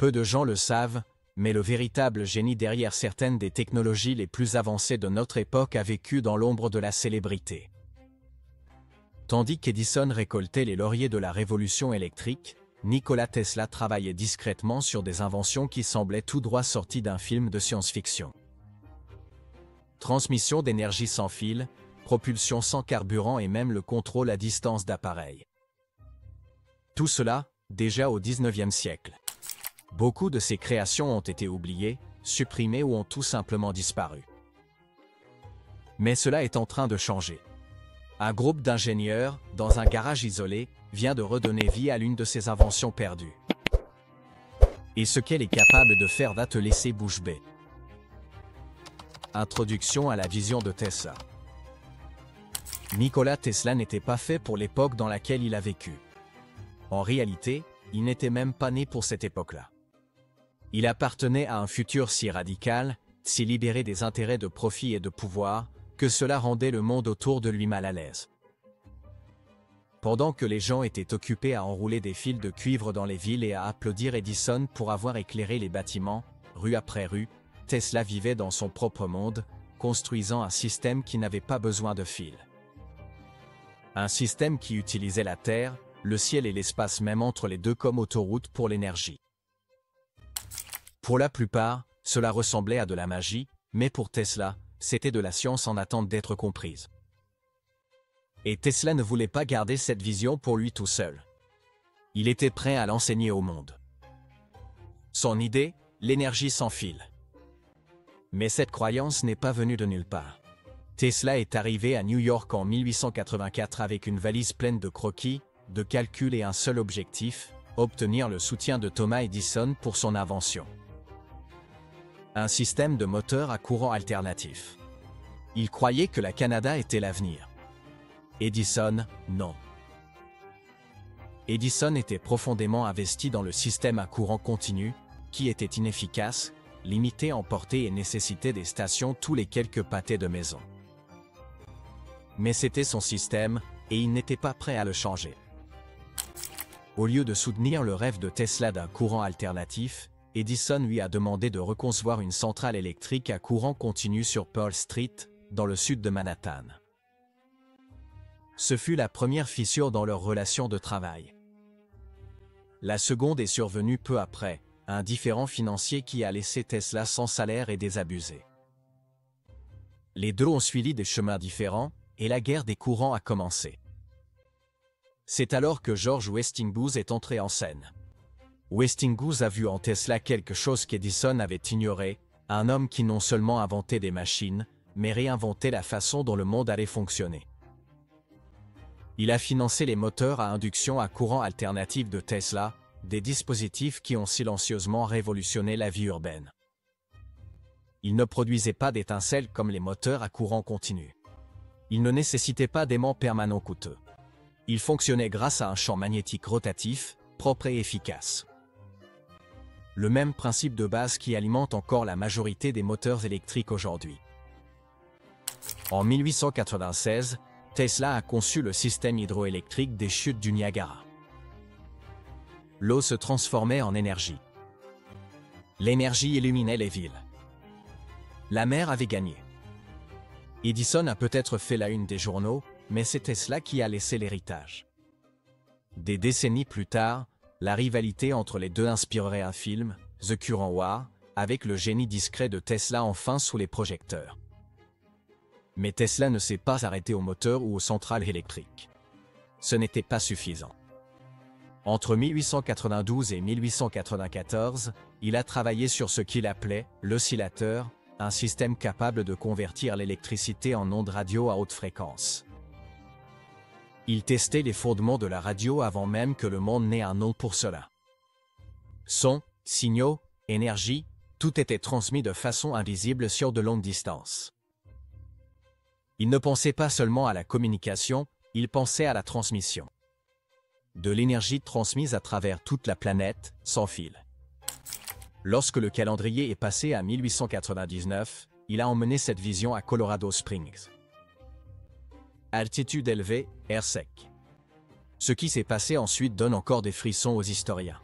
Peu de gens le savent, mais le véritable génie derrière certaines des technologies les plus avancées de notre époque a vécu dans l'ombre de la célébrité. Tandis qu'Edison récoltait les lauriers de la révolution électrique, Nikola Tesla travaillait discrètement sur des inventions qui semblaient tout droit sorties d'un film de science-fiction. Transmission d'énergie sans fil, propulsion sans carburant et même le contrôle à distance d'appareils. Tout cela, déjà au XIXe siècle. Beaucoup de ces créations ont été oubliées, supprimées ou ont tout simplement disparu. Mais cela est en train de changer. Un groupe d'ingénieurs, dans un garage isolé, vient de redonner vie à l'une de ces inventions perdues. Et ce qu'elle est capable de faire va te laisser bouche bée. Introduction à la vision de Tesla. Nikola Tesla n'était pas fait pour l'époque dans laquelle il a vécu. En réalité, il n'était même pas né pour cette époque-là. Il appartenait à un futur si radical, si libéré des intérêts de profit et de pouvoir, que cela rendait le monde autour de lui mal à l'aise. Pendant que les gens étaient occupés à enrouler des fils de cuivre dans les villes et à applaudir Edison pour avoir éclairé les bâtiments, rue après rue, Tesla vivait dans son propre monde, construisant un système qui n'avait pas besoin de fils. Un système qui utilisait la Terre, le ciel et l'espace même entre les deux comme autoroute pour l'énergie. Pour la plupart, cela ressemblait à de la magie, mais pour Tesla, c'était de la science en attente d'être comprise. Et Tesla ne voulait pas garder cette vision pour lui tout seul. Il était prêt à l'enseigner au monde. Son idée, l'énergie sans fil. Mais cette croyance n'est pas venue de nulle part. Tesla est arrivé à New York en 1884 avec une valise pleine de croquis, de calculs et un seul objectif, obtenir le soutien de Thomas Edison pour son invention. Un système de moteur à courant alternatif. Il croyait que la Canada était l'avenir. Edison, non. Edison était profondément investi dans le système à courant continu, qui était inefficace, limité en portée et nécessitait des stations tous les quelques pâtés de maison. Mais c'était son système, et il n'était pas prêt à le changer. Au lieu de soutenir le rêve de Tesla d'un courant alternatif, Edison lui a demandé de reconcevoir une centrale électrique à courant continu sur Pearl Street, dans le sud de Manhattan. Ce fut la première fissure dans leur relation de travail. La seconde est survenue peu après, un différend financier qui a laissé Tesla sans salaire et désabusé. Les deux ont suivi des chemins différents, et la guerre des courants a commencé. C'est alors que George Westinghouse est entré en scène. Westinghouse a vu en Tesla quelque chose qu'Edison avait ignoré, un homme qui non seulement inventait des machines, mais réinventait la façon dont le monde allait fonctionner. Il a financé les moteurs à induction à courant alternatif de Tesla, des dispositifs qui ont silencieusement révolutionné la vie urbaine. Ils ne produisaient pas d'étincelles comme les moteurs à courant continu. Ils ne nécessitaient pas d'aimants permanents coûteux. Ils fonctionnaient grâce à un champ magnétique rotatif, propre et efficace. Le même principe de base qui alimente encore la majorité des moteurs électriques aujourd'hui. En 1896, Tesla a conçu le système hydroélectrique des chutes du Niagara. L'eau se transformait en énergie. L'énergie illuminait les villes. La mer avait gagné. Edison a peut-être fait la une des journaux, mais c'est Tesla qui a laissé l'héritage. Des décennies plus tard, la rivalité entre les deux inspirerait un film, The Current War, avec le génie discret de Tesla enfin sous les projecteurs. Mais Tesla ne s'est pas arrêté aux moteurs ou aux centrales électriques. Ce n'était pas suffisant. Entre 1892 et 1894, il a travaillé sur ce qu'il appelait l'oscillateur, un système capable de convertir l'électricité en ondes radio à haute fréquence. Il testait les fondements de la radio avant même que le monde n'ait un nom pour cela. Son, signaux, énergie, tout était transmis de façon invisible sur de longues distances. Il ne pensait pas seulement à la communication, il pensait à la transmission. De l'énergie transmise à travers toute la planète, sans fil. Lorsque le calendrier est passé à 1899, il a emmené cette vision à Colorado Springs. Altitude élevée, air sec. Ce qui s'est passé ensuite donne encore des frissons aux historiens.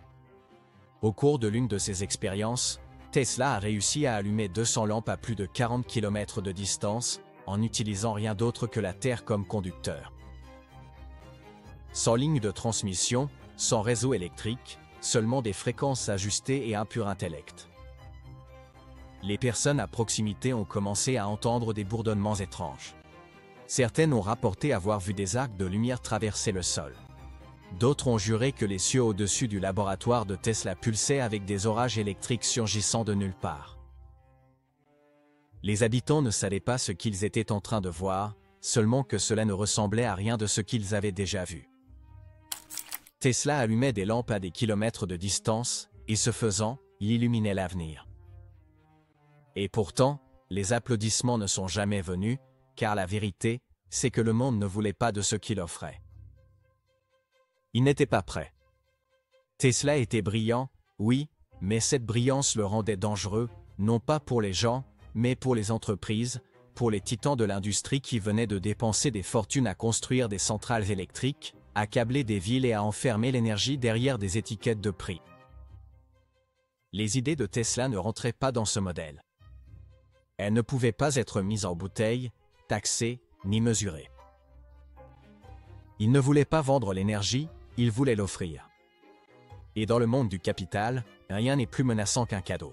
Au cours de l'une de ses expériences, Tesla a réussi à allumer 200 lampes à plus de 40 km de distance, en n'utilisant rien d'autre que la Terre comme conducteur. Sans ligne de transmission, sans réseau électrique, seulement des fréquences ajustées et un pur intellect. Les personnes à proximité ont commencé à entendre des bourdonnements étranges. Certaines ont rapporté avoir vu des arcs de lumière traverser le sol. D'autres ont juré que les cieux au-dessus du laboratoire de Tesla pulsaient avec des orages électriques surgissant de nulle part. Les habitants ne savaient pas ce qu'ils étaient en train de voir, seulement que cela ne ressemblait à rien de ce qu'ils avaient déjà vu. Tesla allumait des lampes à des kilomètres de distance, et ce faisant, il illuminait l'avenir. Et pourtant, les applaudissements ne sont jamais venus, car la vérité, c'est que le monde ne voulait pas de ce qu'il offrait. Il n'était pas prêt. Tesla était brillant, oui, mais cette brillance le rendait dangereux, non pas pour les gens, mais pour les entreprises, pour les titans de l'industrie qui venaient de dépenser des fortunes à construire des centrales électriques, à câbler des villes et à enfermer l'énergie derrière des étiquettes de prix. Les idées de Tesla ne rentraient pas dans ce modèle. Elles ne pouvaient pas être mises en bouteille, taxées, ni mesurées. Il ne voulait pas vendre l'énergie, il voulait l'offrir. Et dans le monde du capital, rien n'est plus menaçant qu'un cadeau.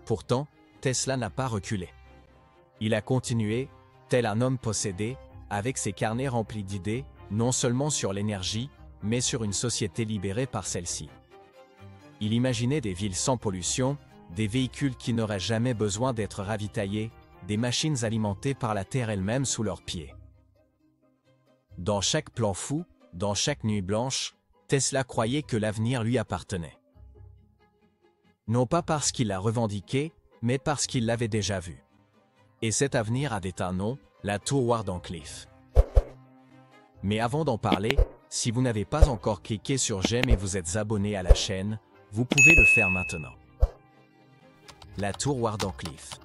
Pourtant, Tesla n'a pas reculé. Il a continué, tel un homme possédé, avec ses carnets remplis d'idées, non seulement sur l'énergie, mais sur une société libérée par celle-ci. Il imaginait des villes sans pollution, des véhicules qui n'auraient jamais besoin d'être ravitaillés, des machines alimentées par la terre elle-même sous leurs pieds. Dans chaque plan fou, dans chaque nuit blanche, Tesla croyait que l'avenir lui appartenait. Non pas parce qu'il l'a revendiqué, mais parce qu'il l'avait déjà vu. Et cet avenir avait un nom, la tour Wardenclyffe. Mais avant d'en parler, si vous n'avez pas encore cliqué sur j'aime et vous êtes abonné à la chaîne, vous pouvez le faire maintenant. La tour Wardenclyffe.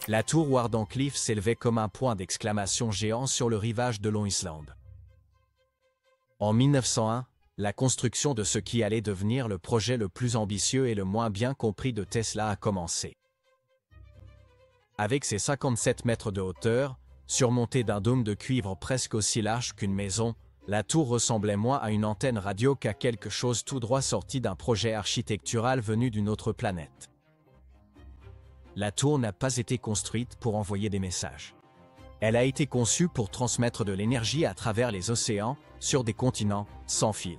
La tour Wardenclyffe s'élevait comme un point d'exclamation géant sur le rivage de Long Island. En 1901, la construction de ce qui allait devenir le projet le plus ambitieux et le moins bien compris de Tesla a commencé. Avec ses 57 mètres de hauteur, surmontée d'un dôme de cuivre presque aussi large qu'une maison, la tour ressemblait moins à une antenne radio qu'à quelque chose tout droit sorti d'un projet architectural venu d'une autre planète. La tour n'a pas été construite pour envoyer des messages. Elle a été conçue pour transmettre de l'énergie à travers les océans, sur des continents, sans fil.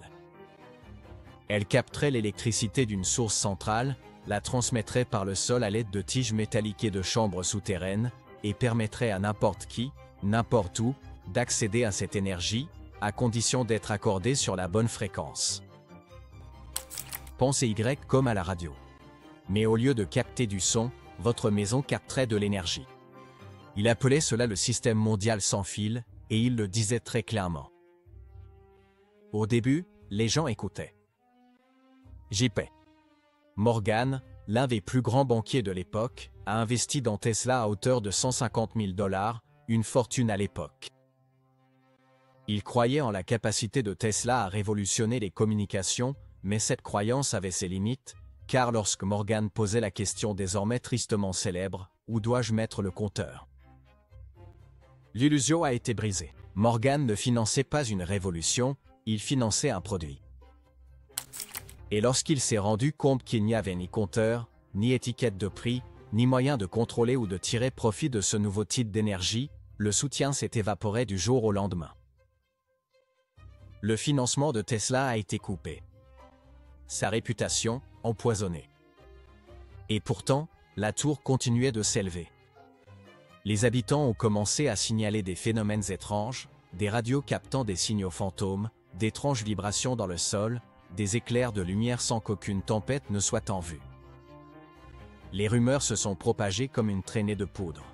Elle capterait l'électricité d'une source centrale, la transmettrait par le sol à l'aide de tiges métalliques et de chambres souterraines, et permettrait à n'importe qui, n'importe où, d'accéder à cette énergie, à condition d'être accordé sur la bonne fréquence. Pensez Y comme à la radio. Mais au lieu de capter du son, votre maison capterait de l'énergie. Il appelait cela le système mondial sans fil, et il le disait très clairement. Au début, les gens écoutaient. JP Morgan, l'un des plus grands banquiers de l'époque, a investi dans Tesla à hauteur de 150 000 $, une fortune à l'époque. Il croyait en la capacité de Tesla à révolutionner les communications, mais cette croyance avait ses limites, car lorsque Morgan posait la question désormais tristement célèbre, « Où dois-je mettre le compteur ?» L'illusion a été brisée. Morgan ne finançait pas une révolution, il finançait un produit. Et lorsqu'il s'est rendu compte qu'il n'y avait ni compteur, ni étiquette de prix, ni moyen de contrôler ou de tirer profit de ce nouveau type d'énergie, le soutien s'est évaporé du jour au lendemain. Le financement de Tesla a été coupé. Sa réputation, empoisonnée. Et pourtant, la tour continuait de s'élever. Les habitants ont commencé à signaler des phénomènes étranges, des radios captant des signaux fantômes, d'étranges vibrations dans le sol, des éclairs de lumière sans qu'aucune tempête ne soit en vue. Les rumeurs se sont propagées comme une traînée de poudre.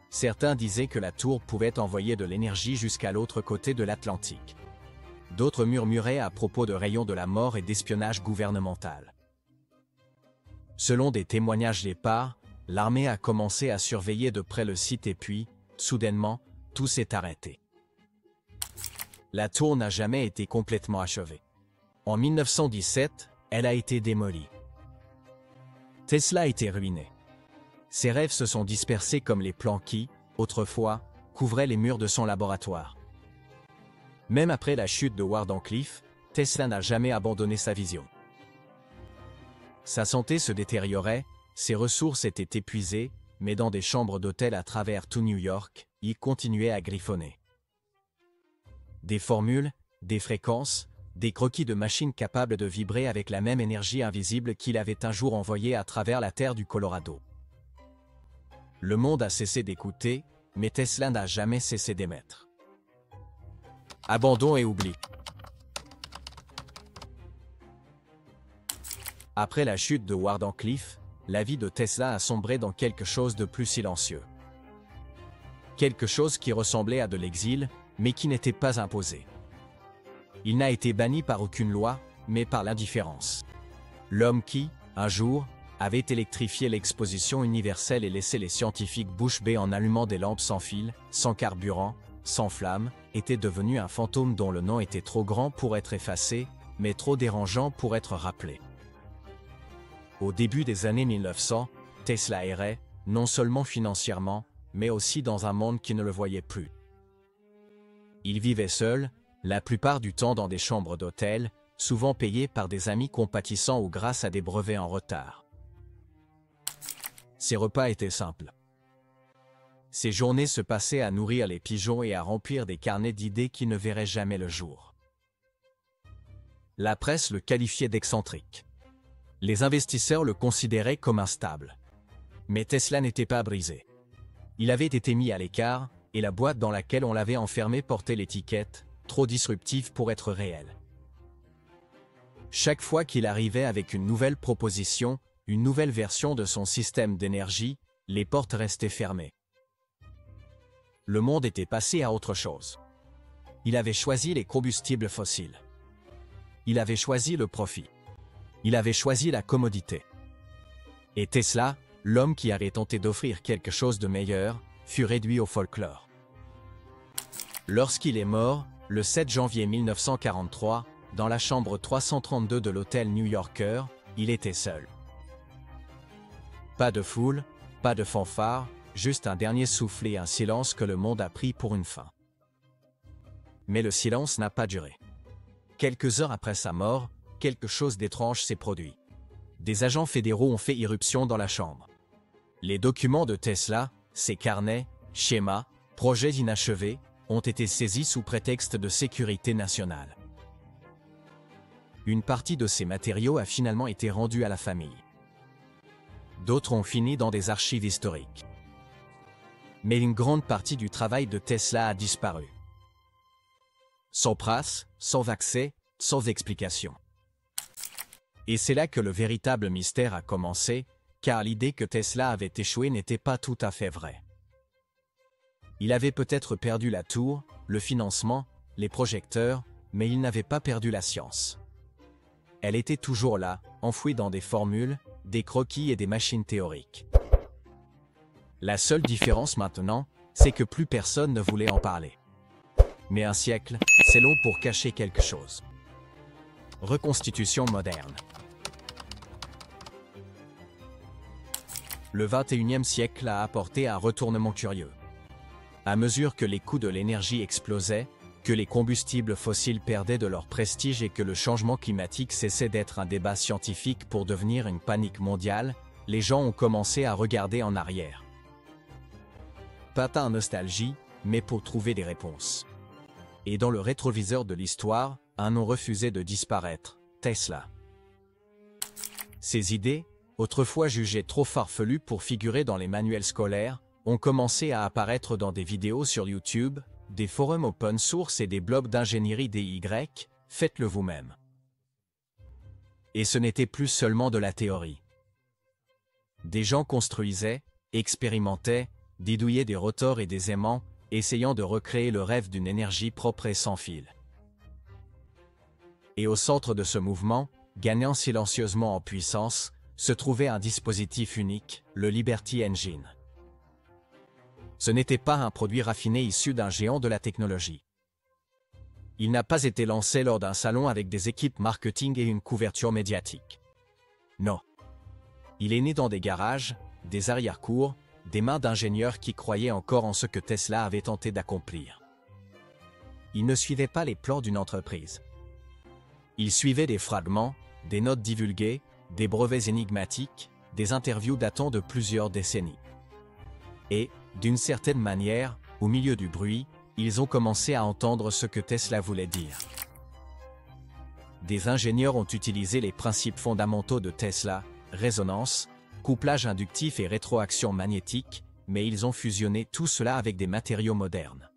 Certains disaient que la tour pouvait envoyer de l'énergie jusqu'à l'autre côté de l'Atlantique. D'autres murmuraient à propos de rayons de la mort et d'espionnage gouvernemental. Selon des témoignages épars, l'armée a commencé à surveiller de près le site et puis, soudainement, tout s'est arrêté. la tour n'a jamais été complètement achevée. En 1917, elle a été démolie. Tesla était ruiné. Ses rêves se sont dispersés comme les plans qui, autrefois, couvraient les murs de son laboratoire. Même après la chute de Wardenclyffe, Tesla n'a jamais abandonné sa vision. Sa santé se détériorait, ses ressources étaient épuisées, mais dans des chambres d'hôtel à travers tout New York, il continuait à griffonner. Des formules, des fréquences, des croquis de machines capables de vibrer avec la même énergie invisible qu'il avait un jour envoyée à travers la terre du Colorado. Le monde a cessé d'écouter, mais Tesla n'a jamais cessé d'émettre. Abandon et oubli. Après la chute de Wardenclyffe, la vie de Tesla a sombré dans quelque chose de plus silencieux. Quelque chose qui ressemblait à de l'exil, mais qui n'était pas imposé. Il n'a été banni par aucune loi, mais par l'indifférence. L'homme qui, un jour, avait électrifié l'exposition universelle et laissé les scientifiques bouche bée en allumant des lampes sans fil, sans carburant, sans flamme, était devenu un fantôme dont le nom était trop grand pour être effacé, mais trop dérangeant pour être rappelé. Au début des années 1900, Tesla errait, non seulement financièrement, mais aussi dans un monde qui ne le voyait plus. Il vivait seul, la plupart du temps dans des chambres d'hôtel, souvent payées par des amis compatissants ou grâce à des brevets en retard. Ses repas étaient simples. Ses journées se passaient à nourrir les pigeons et à remplir des carnets d'idées qui ne verraient jamais le jour. La presse le qualifiait d'excentrique. Les investisseurs le considéraient comme instable. Mais Tesla n'était pas brisé. Il avait été mis à l'écart, et la boîte dans laquelle on l'avait enfermé portait l'étiquette « trop disruptif pour être réel ». Chaque fois qu'il arrivait avec une nouvelle proposition, une nouvelle version de son système d'énergie, les portes restaient fermées. Le monde était passé à autre chose. Il avait choisi les combustibles fossiles. Il avait choisi le profit. Il avait choisi la commodité. Et Tesla, l'homme qui avait tenté d'offrir quelque chose de meilleur, fut réduit au folklore. Lorsqu'il est mort, le 7 janvier 1943, dans la chambre 332 de l'hôtel New-Yorker, il était seul. Pas de foule, pas de fanfare, juste un dernier souffle et un silence que le monde a pris pour une fin. Mais le silence n'a pas duré. Quelques heures après sa mort, quelque chose d'étrange s'est produit. Des agents fédéraux ont fait irruption dans la chambre. Les documents de Tesla, ses carnets, schémas, projets inachevés, ont été saisis sous prétexte de sécurité nationale. Une partie de ces matériaux a finalement été rendue à la famille. D'autres ont fini dans des archives historiques. Mais une grande partie du travail de Tesla a disparu. Sans trace, sans accès, sans explication. Et c'est là que le véritable mystère a commencé, car l'idée que Tesla avait échoué n'était pas tout à fait vraie. Il avait peut-être perdu la tour, le financement, les projecteurs, mais il n'avait pas perdu la science. Elle était toujours là, enfouie dans des formules, des croquis et des machines théoriques. La seule différence maintenant, c'est que plus personne ne voulait en parler. Mais un siècle, c'est long pour cacher quelque chose. Reconstitution moderne. Le XXIe siècle a apporté un retournement curieux. À mesure que les coûts de l'énergie explosaient, que les combustibles fossiles perdaient de leur prestige et que le changement climatique cessait d'être un débat scientifique pour devenir une panique mondiale, les gens ont commencé à regarder en arrière. Pas par nostalgie, mais pour trouver des réponses. Et dans le rétroviseur de l'histoire, un nom refusait de disparaître, Tesla. Ses idées, autrefois jugées trop farfelues pour figurer dans les manuels scolaires, ont commencé à apparaître dans des vidéos sur YouTube, des forums open source et des blogs d'ingénierie DIY, faites-le vous-même. Et ce n'était plus seulement de la théorie. Des gens construisaient, expérimentaient, bidouillaient des rotors et des aimants, essayant de recréer le rêve d'une énergie propre et sans fil. Et au centre de ce mouvement, gagnant silencieusement en puissance, se trouvait un dispositif unique, le Liberty Engine. Ce n'était pas un produit raffiné issu d'un géant de la technologie. Il n'a pas été lancé lors d'un salon avec des équipes marketing et une couverture médiatique. Non. Il est né dans des garages, des arrière-cours, des mains d'ingénieurs qui croyaient encore en ce que Tesla avait tenté d'accomplir. Il ne suivait pas les plans d'une entreprise. Il suivait des fragments, des notes divulguées, des brevets énigmatiques, des interviews datant de plusieurs décennies. Et, d'une certaine manière, au milieu du bruit, ils ont commencé à entendre ce que Tesla voulait dire. Des ingénieurs ont utilisé les principes fondamentaux de Tesla, résonance, couplage inductif et rétroaction magnétique, mais ils ont fusionné tout cela avec des matériaux modernes.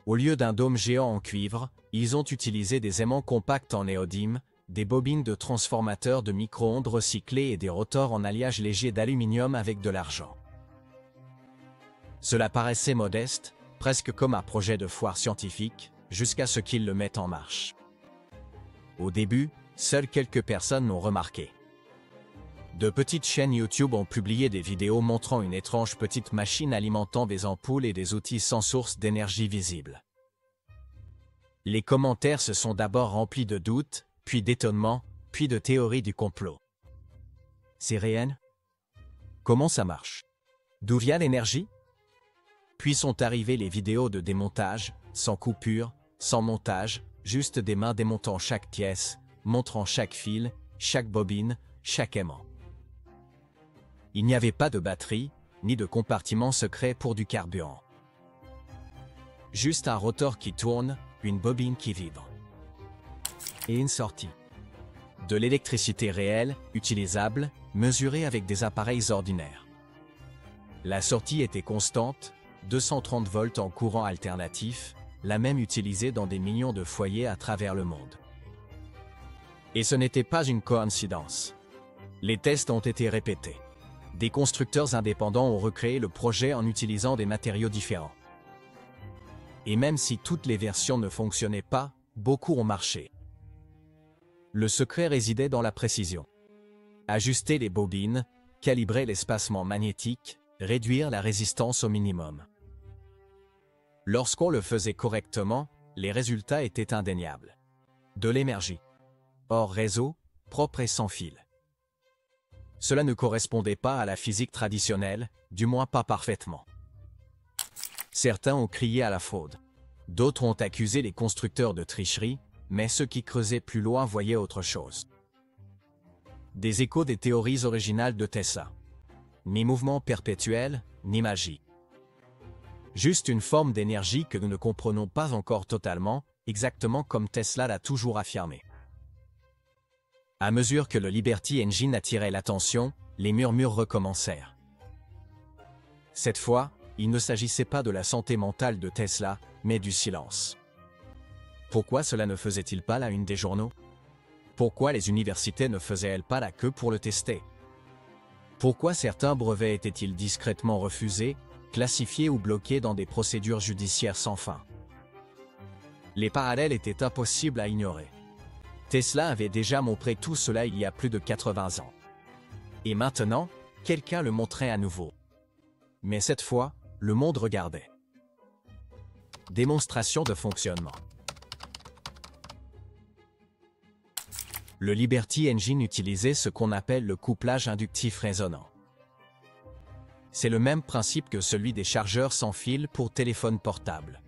Au lieu d'un dôme géant en cuivre, ils ont utilisé des aimants compacts en néodyme, des bobines de transformateurs de micro-ondes recyclés et des rotors en alliage léger d'aluminium avec de l'argent. Cela paraissait modeste, presque comme un projet de foire scientifique, jusqu'à ce qu'ils le mettent en marche. Au début, seules quelques personnes l'ont remarqué. De petites chaînes YouTube ont publié des vidéos montrant une étrange petite machine alimentant des ampoules et des outils sans source d'énergie visible. Les commentaires se sont d'abord remplis de doutes, puis d'étonnement, puis de théories du complot. C'est réel? Comment ça marche? D'où vient l'énergie? Puis sont arrivées les vidéos de démontage, sans coupure, sans montage, juste des mains démontant chaque pièce, montrant chaque fil, chaque bobine, chaque aimant. Il n'y avait pas de batterie, ni de compartiment secret pour du carburant. Juste un rotor qui tourne, une bobine qui vibre. Et une sortie. De l'électricité réelle, utilisable, mesurée avec des appareils ordinaires. La sortie était constante, 230 volts en courant alternatif, la même utilisée dans des millions de foyers à travers le monde. Et ce n'était pas une coïncidence. Les tests ont été répétés. Des constructeurs indépendants ont recréé le projet en utilisant des matériaux différents. Et même si toutes les versions ne fonctionnaient pas, beaucoup ont marché. Le secret résidait dans la précision. Ajuster les bobines, calibrer l'espacement magnétique, réduire la résistance au minimum. Lorsqu'on le faisait correctement, les résultats étaient indéniables. De l'énergie. Hors réseau, propre et sans fil. Cela ne correspondait pas à la physique traditionnelle, du moins pas parfaitement. Certains ont crié à la fraude. D'autres ont accusé les constructeurs de tricherie, mais ceux qui creusaient plus loin voyaient autre chose. Des échos des théories originales de Tesla. Ni mouvement perpétuel, ni magie. Juste une forme d'énergie que nous ne comprenons pas encore totalement, exactement comme Tesla l'a toujours affirmé. À mesure que le Liberty Engine attirait l'attention, les murmures recommencèrent. Cette fois, il ne s'agissait pas de la santé mentale de Tesla, mais du silence. Pourquoi cela ne faisait-il pas la une des journaux? Pourquoi les universités ne faisaient-elles pas la queue pour le tester? Pourquoi certains brevets étaient-ils discrètement refusés, classifiés ou bloqués dans des procédures judiciaires sans fin? Les parallèles étaient impossibles à ignorer. Tesla avait déjà montré tout cela il y a plus de 80 ans. Et maintenant, quelqu'un le montrait à nouveau. Mais cette fois, le monde regardait. Démonstration de fonctionnement. Le Liberty Engine utilisait ce qu'on appelle le couplage inductif résonant. C'est le même principe que celui des chargeurs sans fil pour téléphone portable.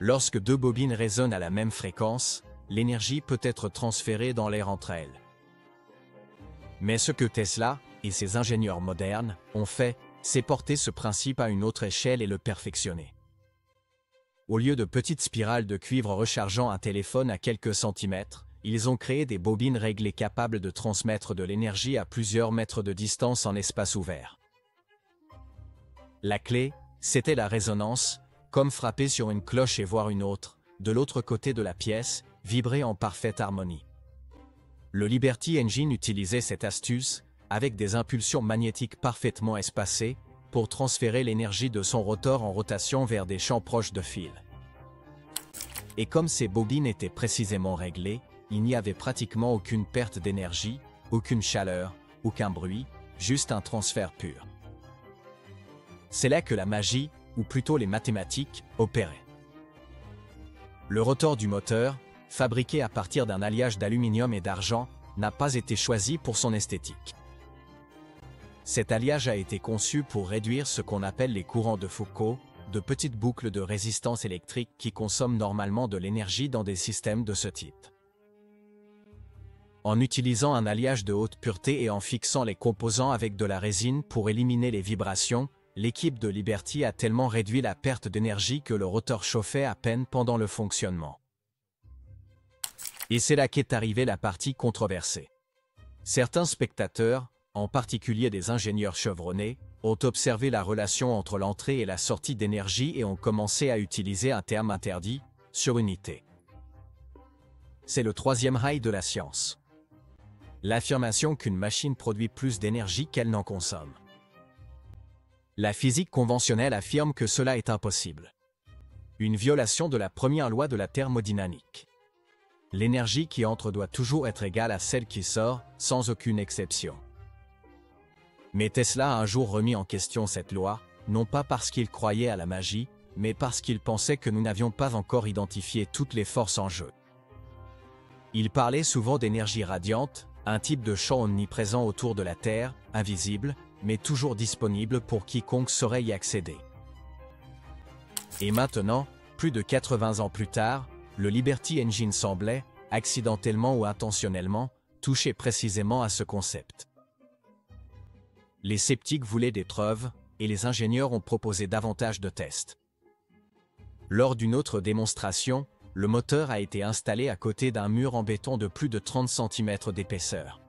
Lorsque deux bobines résonnent à la même fréquence, l'énergie peut être transférée dans l'air entre elles. Mais ce que Tesla, et ses ingénieurs modernes, ont fait, c'est porter ce principe à une autre échelle et le perfectionner. Au lieu de petites spirales de cuivre rechargeant un téléphone à quelques centimètres, ils ont créé des bobines réglées capables de transmettre de l'énergie à plusieurs mètres de distance en espace ouvert. La clé, c'était la résonance, comme frapper sur une cloche et voir une autre, de l'autre côté de la pièce, vibrer en parfaite harmonie. Le Liberty Engine utilisait cette astuce, avec des impulsions magnétiques parfaitement espacées, pour transférer l'énergie de son rotor en rotation vers des champs proches de fil. Et comme ces bobines étaient précisément réglées, il n'y avait pratiquement aucune perte d'énergie, aucune chaleur, aucun bruit, juste un transfert pur. C'est là que la magie, ou plutôt les mathématiques, opéraient. Le rotor du moteur, fabriqué à partir d'un alliage d'aluminium et d'argent, n'a pas été choisi pour son esthétique. Cet alliage a été conçu pour réduire ce qu'on appelle les courants de Foucault, de petites boucles de résistance électrique qui consomment normalement de l'énergie dans des systèmes de ce type. En utilisant un alliage de haute pureté et en fixant les composants avec de la résine pour éliminer les vibrations, l'équipe de Liberty a tellement réduit la perte d'énergie que le rotor chauffait à peine pendant le fonctionnement. Et c'est là qu'est arrivée la partie controversée. Certains spectateurs, en particulier des ingénieurs chevronnés, ont observé la relation entre l'entrée et la sortie d'énergie et ont commencé à utiliser un terme interdit, surunité. C'est le troisième rail de la science. L'affirmation qu'une machine produit plus d'énergie qu'elle n'en consomme. La physique conventionnelle affirme que cela est impossible. Une violation de la première loi de la thermodynamique. L'énergie qui entre doit toujours être égale à celle qui sort, sans aucune exception. Mais Tesla a un jour remis en question cette loi, non pas parce qu'il croyait à la magie, mais parce qu'il pensait que nous n'avions pas encore identifié toutes les forces en jeu. Il parlait souvent d'énergie radiante, un type de champ omniprésent autour de la Terre, invisible, mais toujours disponible pour quiconque saurait y accéder. Et maintenant, plus de 80 ans plus tard, le Liberty Engine semblait, accidentellement ou intentionnellement, toucher précisément à ce concept. Les sceptiques voulaient des preuves, et les ingénieurs ont proposé davantage de tests. Lors d'une autre démonstration, le moteur a été installé à côté d'un mur en béton de plus de 30 cm d'épaisseur.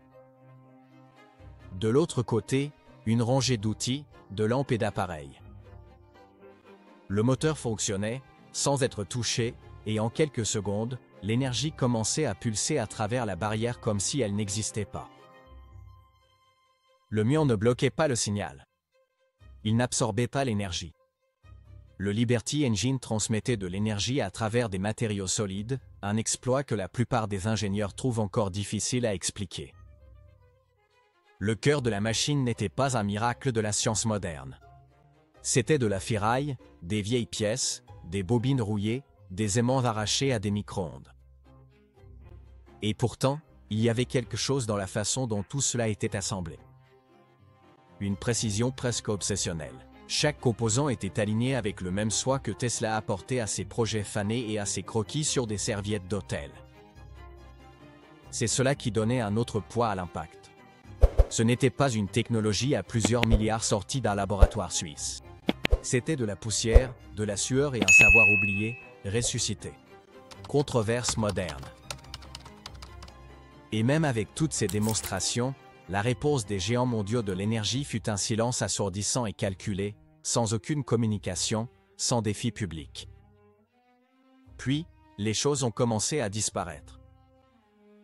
De l'autre côté, une rangée d'outils, de lampes et d'appareils. Le moteur fonctionnait, sans être touché, et en quelques secondes, l'énergie commençait à pulser à travers la barrière comme si elle n'existait pas. Le mur ne bloquait pas le signal. Il n'absorbait pas l'énergie. Le Liberty Engine transmettait de l'énergie à travers des matériaux solides, un exploit que la plupart des ingénieurs trouvent encore difficile à expliquer. Le cœur de la machine n'était pas un miracle de la science moderne. C'était de la ferraille, des vieilles pièces, des bobines rouillées, des aimants arrachés à des micro-ondes. Et pourtant, il y avait quelque chose dans la façon dont tout cela était assemblé. Une précision presque obsessionnelle. Chaque composant était aligné avec le même soin que Tesla apportait à ses projets fanés et à ses croquis sur des serviettes d'hôtel. C'est cela qui donnait un autre poids à l'impact. Ce n'était pas une technologie à plusieurs milliards sortie d'un laboratoire suisse. C'était de la poussière, de la sueur et un savoir oublié, ressuscité. Controverse moderne. Et même avec toutes ces démonstrations, la réponse des géants mondiaux de l'énergie fut un silence assourdissant et calculé, sans aucune communication, sans défi public. Puis, les choses ont commencé à disparaître.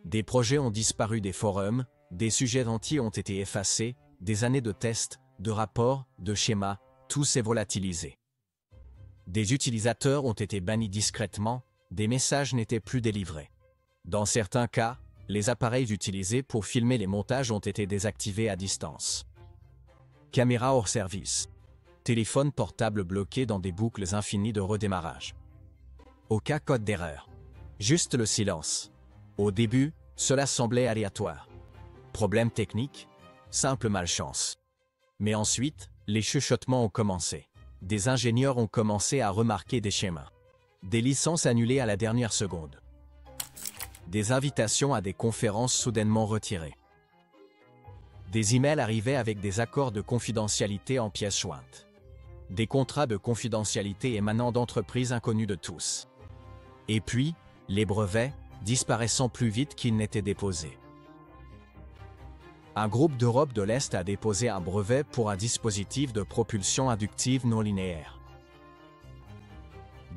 Des projets ont disparu des forums, des sujets entiers ont été effacés, des années de tests, de rapports, de schémas, tout s'est volatilisé. Des utilisateurs ont été bannis discrètement, des messages n'étaient plus délivrés. Dans certains cas, les appareils utilisés pour filmer les montages ont été désactivés à distance. Caméra hors service. Téléphone portable bloqué dans des boucles infinies de redémarrage. Aucun code d'erreur. Juste le silence. Au début, cela semblait aléatoire. Problème technique? Simple malchance. Mais ensuite, les chuchotements ont commencé. Des ingénieurs ont commencé à remarquer des schémas. Des licences annulées à la dernière seconde. Des invitations à des conférences soudainement retirées. Des emails arrivaient avec des accords de confidentialité en pièces jointes. Des contrats de confidentialité émanant d'entreprises inconnues de tous. Et puis, les brevets, disparaissant plus vite qu'ils n'étaient déposés. Un groupe d'Europe de l'Est a déposé un brevet pour un dispositif de propulsion inductive non linéaire.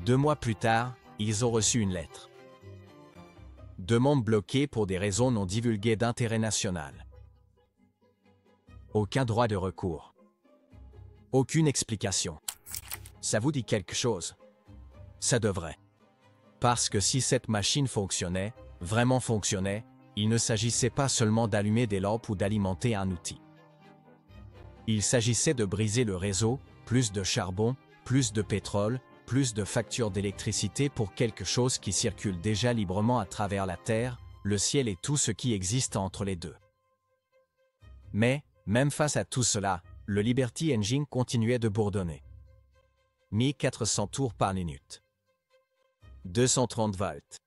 2 mois plus tard, ils ont reçu une lettre. Demande bloquée pour des raisons non divulguées d'intérêt national. Aucun droit de recours. Aucune explication. Ça vous dit quelque chose? Ça devrait. Parce que si cette machine fonctionnait, vraiment fonctionnait, il ne s'agissait pas seulement d'allumer des lampes ou d'alimenter un outil. Il s'agissait de briser le réseau, plus de charbon, plus de pétrole, plus de factures d'électricité pour quelque chose qui circule déjà librement à travers la Terre, le ciel et tout ce qui existe entre les deux. Mais, même face à tout cela, le Liberty Engine continuait de bourdonner. 1400 tours par minute. 230 volts.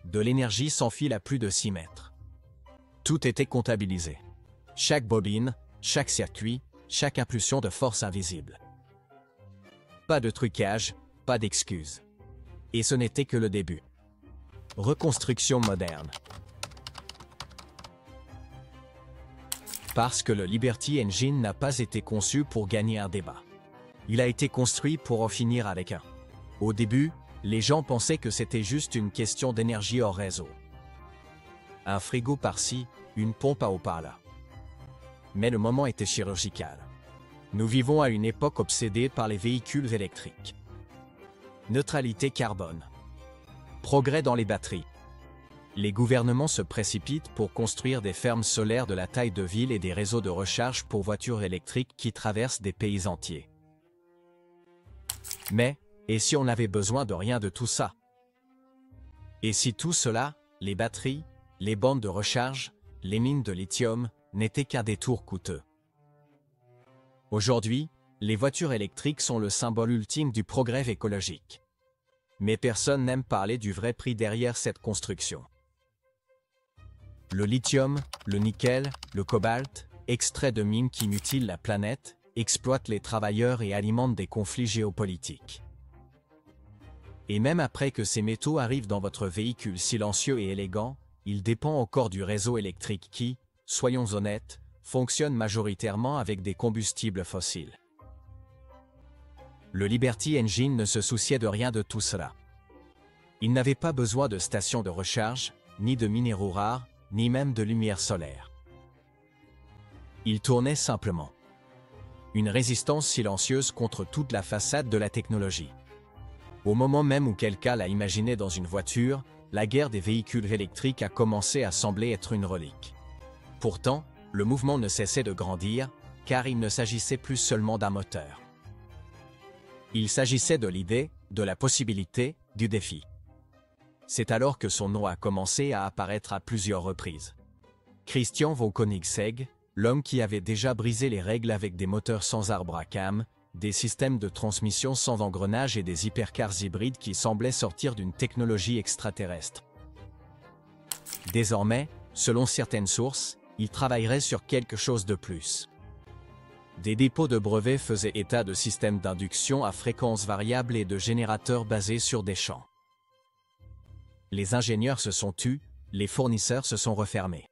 De l'énergie sans fil à plus de 6 mètres. Tout était comptabilisé. Chaque bobine, chaque circuit, chaque impulsion de force invisible. Pas de trucage, pas d'excuses. Et ce n'était que le début. Reconstruction moderne. Parce que le Liberty Engine n'a pas été conçu pour gagner un débat. Il a été construit pour en finir avec un. Au début, les gens pensaient que c'était juste une question d'énergie hors réseau. Un frigo par-ci, une pompe à eau par-là. Mais le moment était chirurgical. Nous vivons à une époque obsédée par les véhicules électriques. Neutralité carbone. Progrès dans les batteries. Les gouvernements se précipitent pour construire des fermes solaires de la taille de villes et des réseaux de recharge pour voitures électriques qui traversent des pays entiers. Mais, et si on n'avait besoin de rien de tout ça? Et si tout cela, les batteries, les bornes de recharge, les mines de lithium, n'étaient qu'un détour coûteux? Aujourd'hui, les voitures électriques sont le symbole ultime du progrès écologique. Mais personne n'aime parler du vrai prix derrière cette construction. Le lithium, le nickel, le cobalt, extraits de mines qui mutilent la planète, exploitent les travailleurs et alimentent des conflits géopolitiques. Et même après que ces métaux arrivent dans votre véhicule silencieux et élégant, il dépend encore du réseau électrique qui, soyons honnêtes, fonctionne majoritairement avec des combustibles fossiles. Le Liberty Engine ne se souciait de rien de tout cela. Il n'avait pas besoin de stations de recharge, ni de minéraux rares, ni même de lumière solaire. Il tournait simplement. Une résistance silencieuse contre toute la façade de la technologie. Au moment même où quelqu'un l'a imaginé dans une voiture, la guerre des véhicules électriques a commencé à sembler être une relique. Pourtant, le mouvement ne cessait de grandir, car il ne s'agissait plus seulement d'un moteur. Il s'agissait de l'idée, de la possibilité, du défi. C'est alors que son nom a commencé à apparaître à plusieurs reprises. Christian von Koenigsegg, l'homme qui avait déjà brisé les règles avec des moteurs sans arbre à cames, des systèmes de transmission sans engrenage et des hypercars hybrides qui semblaient sortir d'une technologie extraterrestre. Désormais, selon certaines sources, il travaillerait sur quelque chose de plus. Des dépôts de brevets faisaient état de systèmes d'induction à fréquence variable et de générateurs basés sur des champs. Les ingénieurs se sont tus, les fournisseurs se sont refermés.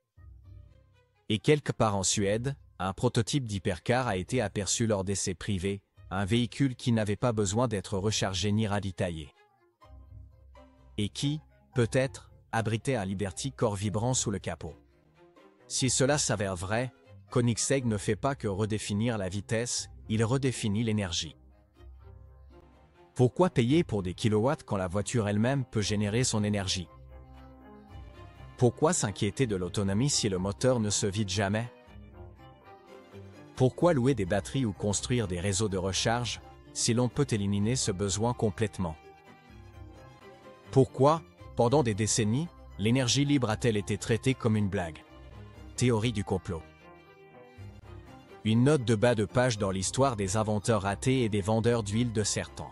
Et quelque part en Suède, un prototype d'hypercar a été aperçu lors d'essais privés, un véhicule qui n'avait pas besoin d'être rechargé ni ravitaillé. Et qui, peut-être, abritait un Liberty corps vibrant sous le capot. Si cela s'avère vrai, Koenigsegg ne fait pas que redéfinir la vitesse, il redéfinit l'énergie. Pourquoi payer pour des kilowatts quand la voiture elle-même peut générer son énergie? Pourquoi s'inquiéter de l'autonomie si le moteur ne se vide jamais? Pourquoi louer des batteries ou construire des réseaux de recharge, si l'on peut éliminer ce besoin complètement? Pourquoi, pendant des décennies, l'énergie libre a-t-elle été traitée comme une blague? Théorie du complot. Une note de bas de page dans l'histoire des inventeurs ratés et des vendeurs d'huile de serpent.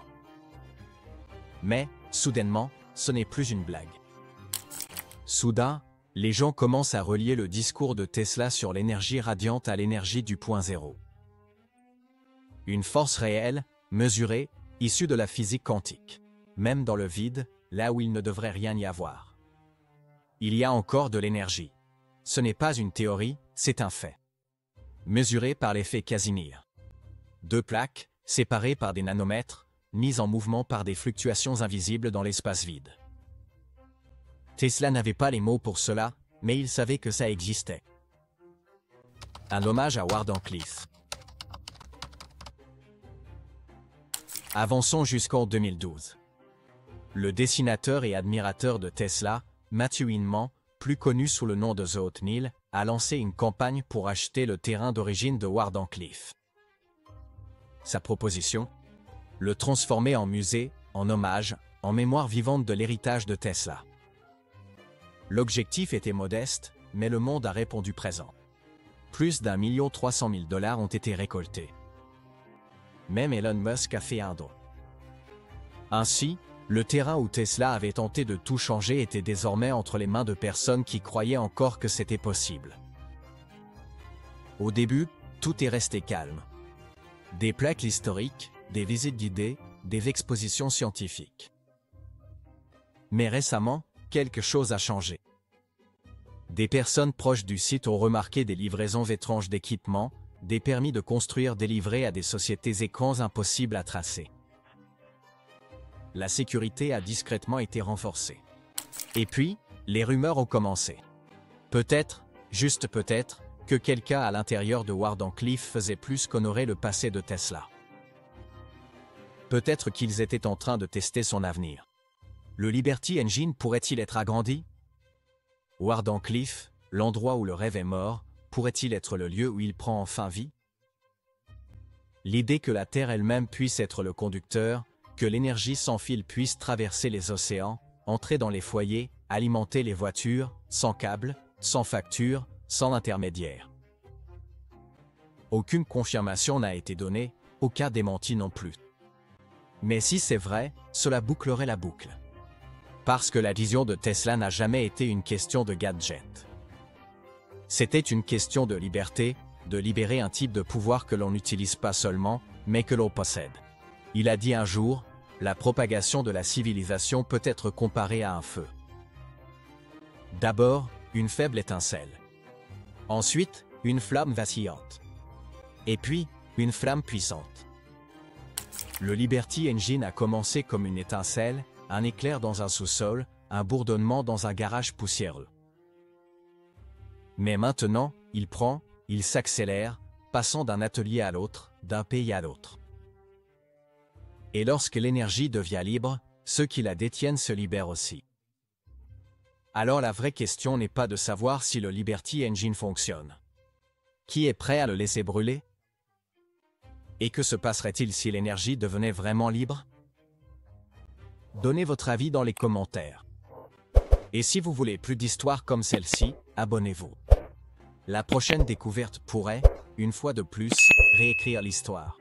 Mais, soudainement, ce n'est plus une blague. Soudain, les gens commencent à relier le discours de Tesla sur l'énergie radiante à l'énergie du point zéro. Une force réelle, mesurée, issue de la physique quantique. Même dans le vide, là où il ne devrait rien y avoir. Il y a encore de l'énergie. Ce n'est pas une théorie, c'est un fait. Mesuré par l'effet Casimir. Deux plaques, séparées par des nanomètres, mises en mouvement par des fluctuations invisibles dans l'espace vide. Tesla n'avait pas les mots pour cela, mais il savait que ça existait. Un hommage à Wardenclyffe. Avançons jusqu'en 2012. Le dessinateur et admirateur de Tesla, Matthew Inman, plus connu sous le nom de The Oatmeal, a lancé une campagne pour acheter le terrain d'origine de Wardenclyffe. Sa proposition? le transformer en musée, en hommage, en mémoire vivante de l'héritage de Tesla. L'objectif était modeste, mais le monde a répondu présent. Plus d'1,3 million ont été récoltés. Même Elon Musk a fait un don. Ainsi, le terrain où Tesla avait tenté de tout changer était désormais entre les mains de personnes qui croyaient encore que c'était possible. Au début, tout est resté calme. Des plaques historiques, des visites guidées, des expositions scientifiques. Mais récemment, quelque chose a changé. Des personnes proches du site ont remarqué des livraisons étranges d'équipements, des permis de construire délivrés à des sociétés écrans impossibles à tracer. La sécurité a discrètement été renforcée. Et puis, les rumeurs ont commencé. Peut-être, juste peut-être, que quelqu'un à l'intérieur de Wardenclyffe faisait plus qu'honorer le passé de Tesla. Peut-être qu'ils étaient en train de tester son avenir. Le Liberty Engine pourrait-il être agrandi? Wardenclyffe, l'endroit où le rêve est mort, pourrait-il être le lieu où il prend enfin vie? L'idée que la Terre elle-même puisse être le conducteur, que l'énergie sans fil puisse traverser les océans, entrer dans les foyers, alimenter les voitures, sans câble, sans facture, sans intermédiaire. Aucune confirmation n'a été donnée, aucun démenti non plus. Mais si c'est vrai, cela bouclerait la boucle. Parce que la vision de Tesla n'a jamais été une question de gadget. C'était une question de liberté, de libérer un type de pouvoir que l'on n'utilise pas seulement, mais que l'on possède. Il a dit un jour, la propagation de la civilisation peut être comparée à un feu. D'abord, une faible étincelle. Ensuite, une flamme vacillante. Et puis, une flamme puissante. Le Liberty Engine a commencé comme une étincelle, un éclair dans un sous-sol, un bourdonnement dans un garage poussiéreux. Mais maintenant, il s'accélère, passant d'un atelier à l'autre, d'un pays à l'autre. Et lorsque l'énergie devient libre, ceux qui la détiennent se libèrent aussi. Alors la vraie question n'est pas de savoir si le Liberty Engine fonctionne. Qui est prêt à le laisser brûler? Et que se passerait-il si l'énergie devenait vraiment libre? Donnez votre avis dans les commentaires. Et si vous voulez plus d'histoires comme celle-ci, abonnez-vous. La prochaine découverte pourrait, une fois de plus, réécrire l'histoire.